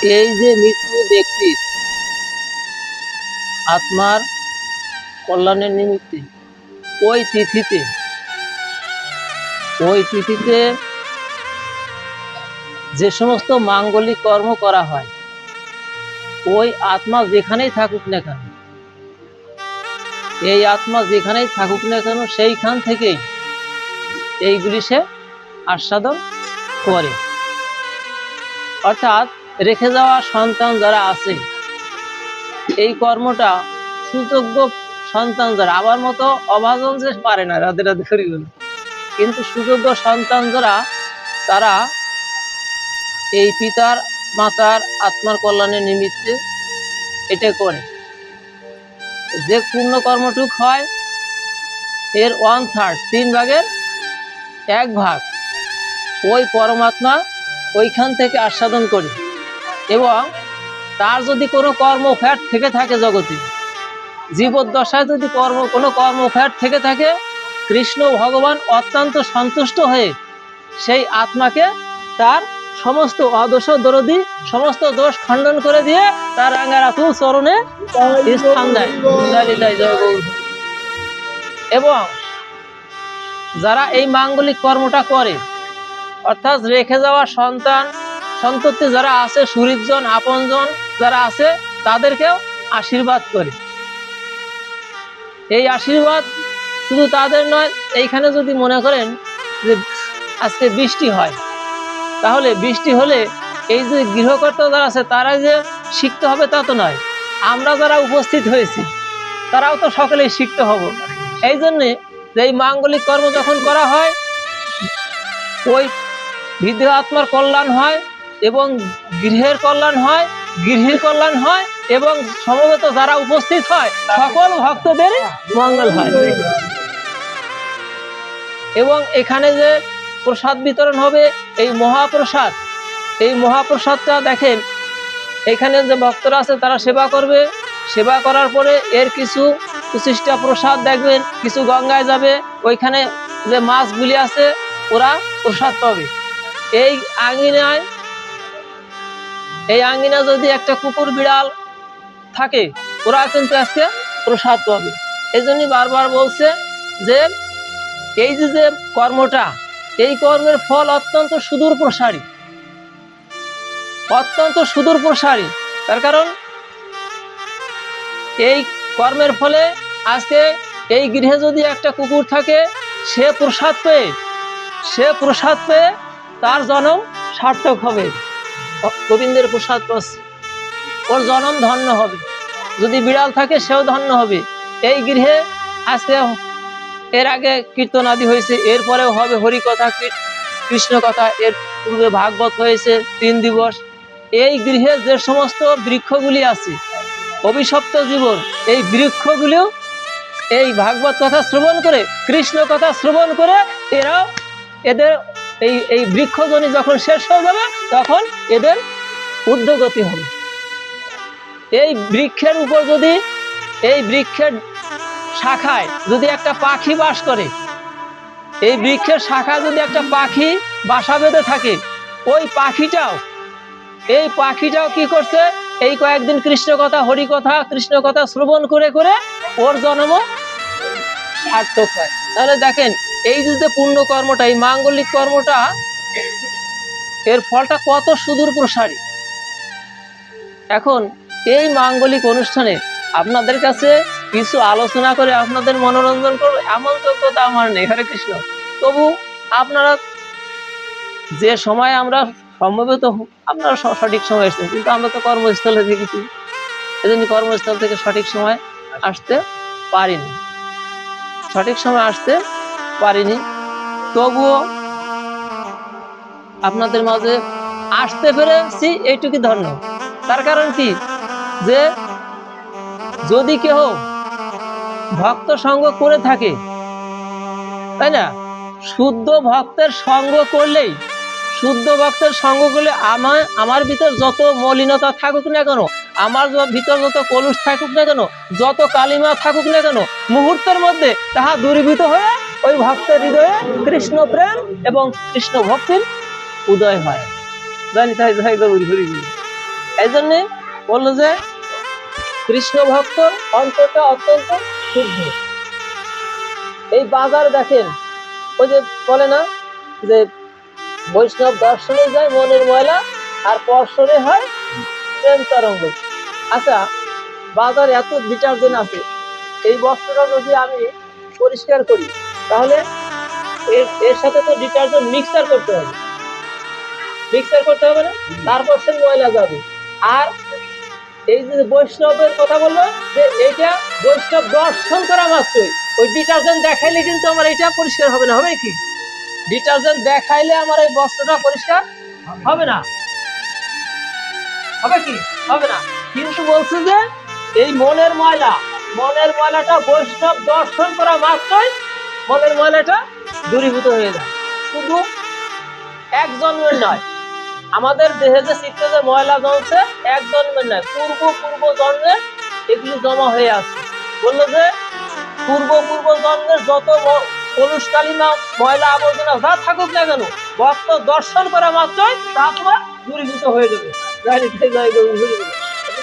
এই যে মৃত্যু ব্যক্তির আত্মার কল্যাণের নিমিত্তে ওই তিথিতে যে সমস্ত মাঙ্গলিক কর্ম করা হয়, ওই আত্মা যেখানেই থাকুক না কেন, এই আত্মা যেখানেই থাকুক না কেন, সেইখান থেকেই এইগুলি সে আস্বাদন করে। অর্থাৎ রেখে যাওয়া সন্তান যারা আছে, এই কর্মটা সুযোগ্য সন্তান যারা, আবার মতো অভাজন যে পারে না, রাধে রাধে করি বলে, কিন্তু সুযোগ্য সন্তান যারা, তারা এই পিতার মাতার আত্মার কল্যাণের নিমিত্তে এটা করে। যে পূর্ণ কর্মটুক হয় এর 1/3, 3/1 ওই পরমাত্মা ওইখান থেকে আস্বাদন করে। এবং তার যদি কোনো কর্মফ্যাট থেকে থাকে, জগতে জীবদ্দশায় যদি কোনো কর্মফ্যাট থেকে থাকে, কৃষ্ণ ভগবান অত্যন্ত সন্তুষ্ট হয়ে সেই আত্মাকে তার সমস্ত অদোষ দরদি সমস্ত দোষ খণ্ডন করে দিয়ে তার রাঙ্গারাতু চরণে স্থান দেয়। এবং যারা এই মাঙ্গলিক কর্মটা করে, অর্থাৎ রেখে যাওয়া সন্তান সন্ততি যারা আছে, সুহৃদজন আপনজন যারা আছে, তাদেরকেও আশীর্বাদ করে। এই আশীর্বাদ শুধু তাদের নয়, এইখানে যদি মনে করেন যে আজকে বৃষ্টি হয়, তাহলে বৃষ্টি হলে এই যে গৃহকর্তা যারা আছে তারাই যে শিখতে হবে তা তো নয়, আমরা যারা উপস্থিত হয়েছি তারাও তো সকলেই শিখতে হব। এই জন্যে যে এই মাঙ্গলিক কর্ম যখন করা হয়, ওই বৃদ্ধ আত্মার কল্যাণ হয় এবং গৃহের কল্যাণ হয়, গৃহীর কল্যাণ হয় এবং সমবেত যারা উপস্থিত হয় সকল ভক্তদের মঙ্গল হয়। এবং এখানে যে প্রসাদ বিতরণ হবে, এই মহাপ্রসাদ, এই মহাপ্রসাদটা দেখেন, এখানে যে ভক্তরা আছে তারা সেবা করবে, সেবা করার পরে এর কিছু 25টা প্রসাদ দেখবেন, কিছু গঙ্গায় যাবে, ওইখানে যে মাছগুলি আছে ওরা প্রসাদ পাবে। এই আঙ্গিনা যদি একটা কুকুর বিড়াল থাকে, ওরা কিন্তু আজকে প্রসাদ পাবে। এই জন্যই বারবার বলছে যে এই যে কর্মটা, এই কর্মের ফল অত্যন্ত সুদূর প্রসারী, অত্যন্ত সুদূর প্রসারী। তার কারণ এই কর্মের ফলে আজকে এই গৃহে যদি একটা কুকুর থাকে, সে প্রসাদ পেয়ে তার জন্ম সার্থক হবে, গোবিন্দের প্রসাদ পাচ্ছে, ওর জন্ম ধন্য হবে। যদি বিড়াল থাকে সেও ধন্য হবে। এই গৃহে আজকে এর আগে কীর্তন আদি হয়েছে, এরপরেও হবে হরিকথা, কৃষ্ণ কথা, এর পূর্বে ভাগবত হয়েছে 3 দিবস। এই গৃহে যে সমস্ত বৃক্ষগুলি আছে, অভিশপ্ত জীবন, এই বৃক্ষগুলিও এই ভাগবত কথা শ্রবণ করে, কৃষ্ণ কথা শ্রবণ করে, এদের এই বৃক্ষজনী যখন শেষ হয়ে যাবে, তখন এদের ঊর্ধ্বগতি হবে। এই বৃক্ষের উপর যদি, এই বৃক্ষের শাখায় যদি একটা পাখি বাস করে, এই বৃক্ষের শাখায় যদি একটা পাখি বাসা বেঁধে থাকে, ওই পাখিটাও কি করছে, এই কয়েকদিন কৃষ্ণ কথা, হরি কথা, কৃষ্ণ কথা শ্রবণ করে করে ওর জন্ম সার্থক হয়। তাহলে দেখেন এই যে পুণ্য কর্মটা, এই মাঙ্গলিক কর্মটা, এর ফলটা কত সুদূর প্রসারী। এখন এই মাঙ্গলিক অনুষ্ঠানে আপনাদের কাছে কিছু আলোচনা করে আপনাদের মনোরঞ্জন করবো এমন যোগ্যতা আমার নেই, হরে কৃষ্ণ। তবু আপনারা যে সময় আমরা সম্ভবত, আপনারা সঠিক সময় এসেছেন, কিন্তু আমরা তো কর্মস্থলে থেকেছি, এজন্য কর্মস্থল থেকে সঠিক সময় আসতে পারিনি। তবুও আপনাদের মাঝে আসতে পেরেছি, এইটুকু ধন্য। তার কারণ কি, যে যদি কেউ ভক্ত সঙ্গ করে থাকে, তাই না, শুদ্ধ ভক্তের সঙ্গ করলে আমার ভিতর যত মলিনতা থাকুক না কেন, আমার ভিতর যত কলুষ থাকুক না কেন, যত কালিমা থাকুক না কেন, মুহূর্তের মধ্যে তাহা দূরীভূত হয়ে ওই ভক্তের হৃদয়ে কৃষ্ণ প্রেম এবং কৃষ্ণ ভক্তির উদয় হয়। জানি তাই, জয় গৌর হরি। এই জন্য বললো যে কৃষ্ণ ভক্তর অন্তরটা অত্যন্ত শুদ্ধ। এই বাজারে দেখেন, ওই যে বলে না যে বৈষ্ণব দর্শনে যায় মনের ময়লা, আর পর্ষণে হয় প্রেম তরঙ্গ। আচ্ছা, বাজারে এত ডিটারজেন্ট আছে, এই বস্ত্রটা যদি আমি পরিষ্কার করি তাহলে এর সাথে তো ডিটারজেন্ট মিক্সার করতে হবে, মিক্সার করতে হবে না? তারপর সে ময়লা যাবে। আর এই যে বৈষ্ণবের কথা বললো যে এইটা বৈষ্ণব দর্শন করা মাত্রই, ওই ডিটারজেন্ট দেখাইলে কিন্তু আমার এটা পরিষ্কার হবে না। হবে কি? ডিটারজেন্ট দেখাইলে আমার এই বস্ত্রটা পরিষ্কার হবে না। হবে কি? হবে না। কিন্তু বলছে যে এই মনের ময়লাটা বৈষ্ণব দর্শন করা মাত্রই মনের ময়লাটা দূরীভূত হয়ে যায়। শুধু এক জন্মের নয়, আমাদের দেহে যে চিত্তে যে ময়লা জমছে এক জন্মের নয়, পূর্ব জন্মে এগুলি জমা হয়ে আছে। বললো যে পূর্ব জন্মের যত কলুষকালিমা ময়লা আবর্জনা যা থাকুক না কেন, ভক্ত দর্শন করা মাত্রই তা তোমার দূরীভূত হয়ে যাবে।